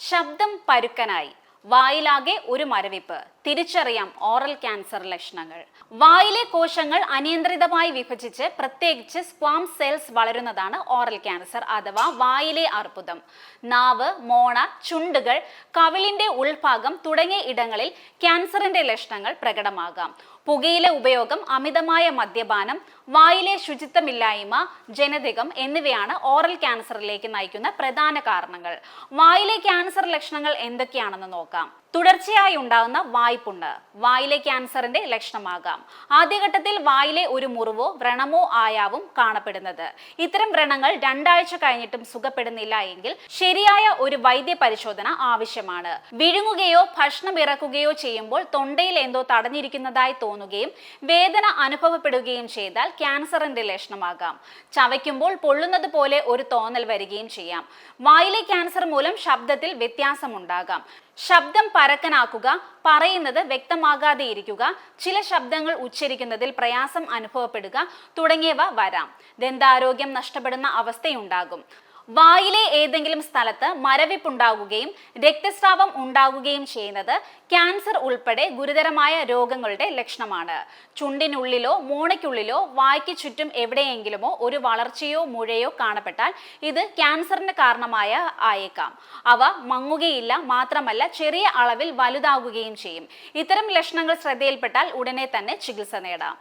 ശബ്ദം പരുക്കനായി, വായിലാകെ ഒരു മരവിപ്പ്. തിരിച്ചറിയാം ഓറൽ ക്യാൻസർ ലക്ഷണങ്ങൾ. വായിലെ കോശങ്ങൾ അനിയന്ത്രിതമായി വിഭജിച്ച് പ്രത്യേകിച്ച് സ്ക്വാം സെൽസ് വളരുന്നതാണ് ഓറൽ ക്യാൻസർ അഥവാ വായിലെ അർബുദം. നാവ്, മോണ, ചുണ്ടുകൾ, കവിളിന്റെ ഉൾഭാഗം തുടങ്ങിയ ഇടങ്ങളിൽ ക്യാൻസറിന്റെ ലക്ഷണങ്ങൾ പ്രകടമാകാം. പുകയില ഉപയോഗം, അമിതമായ മദ്യപാനം, വായിലെ ശുചിത്വമില്ലായ്മ, ജനിതകം എന്നിവയാണ് ഓറൽ ക്യാൻസറിലേക്ക് നയിക്കുന്ന പ്രധാന കാരണങ്ങൾ. വായിലെ ക്യാൻസർ ലക്ഷണങ്ങൾ എന്തൊക്കെയാണെന്ന് നോക്കാം. തുടർച്ചയായി ഉണ്ടാകുന്ന വായ്പുണ്ണ് വായിലെ ക്യാൻസറിന്റെ ലക്ഷണമാകാം. ആദ്യഘട്ടത്തിൽ വായിലെ ഒരു മുറിവോ വ്രണമോ ആയാവും കാണപ്പെടുന്നത്. ഇത്തരം വ്രണങ്ങൾ 2 ആഴ്ച കഴിഞ്ഞിട്ടും സുഖപ്പെടുന്നില്ല എങ്കിൽ ശരിയായ ഒരു വൈദ്യ പരിശോധന ആവശ്യമാണ്. വിഴുങ്ങുകയോ ഭക്ഷണം ഇറക്കുകയോ ചെയ്യുമ്പോൾ തൊണ്ടയിൽ എന്തോ തടഞ്ഞിരിക്കുന്നതായി തോന്നുകയും വേദന അനുഭവപ്പെടുകയും ചെയ്താൽ ക്യാൻസറിന്റെ ലക്ഷണമാകാം. ചവയ്ക്കുമ്പോൾ പൊള്ളുന്നത് പോലെ ഒരു തോന്നൽ വരികയും ചെയ്യാം. വായിലെ ക്യാൻസർ മൂലം ശബ്ദത്തിൽ വ്യത്യാസമുണ്ടാകാം. ശബ്ദം പരക്കനാക്കുക, പറയുന്നത് വ്യക്തമാകാതെ ഇരിക്കുക, ചില ശബ്ദങ്ങൾ ഉച്ചരിക്കുന്നതിൽ പ്രയാസം അനുഭവപ്പെടുക തുടങ്ങിയവ വരാം. ദന്താരോഗ്യം നഷ്ടപ്പെടുന്ന അവസ്ഥയുണ്ടാകും. വായിലെ ഏതെങ്കിലും സ്ഥലത്ത് മരവിപ്പുണ്ടാകുകയും രക്തസ്രാവം ഉണ്ടാകുകയും ചെയ്യുന്നത് ക്യാൻസർ ഉൾപ്പെടെ ഗുരുതരമായ രോഗങ്ങളുടെ ലക്ഷണമാണ്. ചുണ്ടിനുള്ളിലോ മോണയ്ക്കുള്ളിലോ വായ്ക്ക് ചുറ്റും എവിടെയെങ്കിലുമോ ഒരു വളർച്ചയോ മുഴയോ കാണപ്പെട്ടാൽ ഇത് ക്യാൻസറിന് കാരണമായ ആയേക്കാം. അവ മങ്ങുകയില്ല, മാത്രമല്ല ചെറിയ അളവിൽ വലുതാകുകയും ചെയ്യും. ഇത്തരം ലക്ഷണങ്ങൾ ശ്രദ്ധയിൽപ്പെട്ടാൽ ഉടനെ തന്നെ ചികിത്സ നേടാം.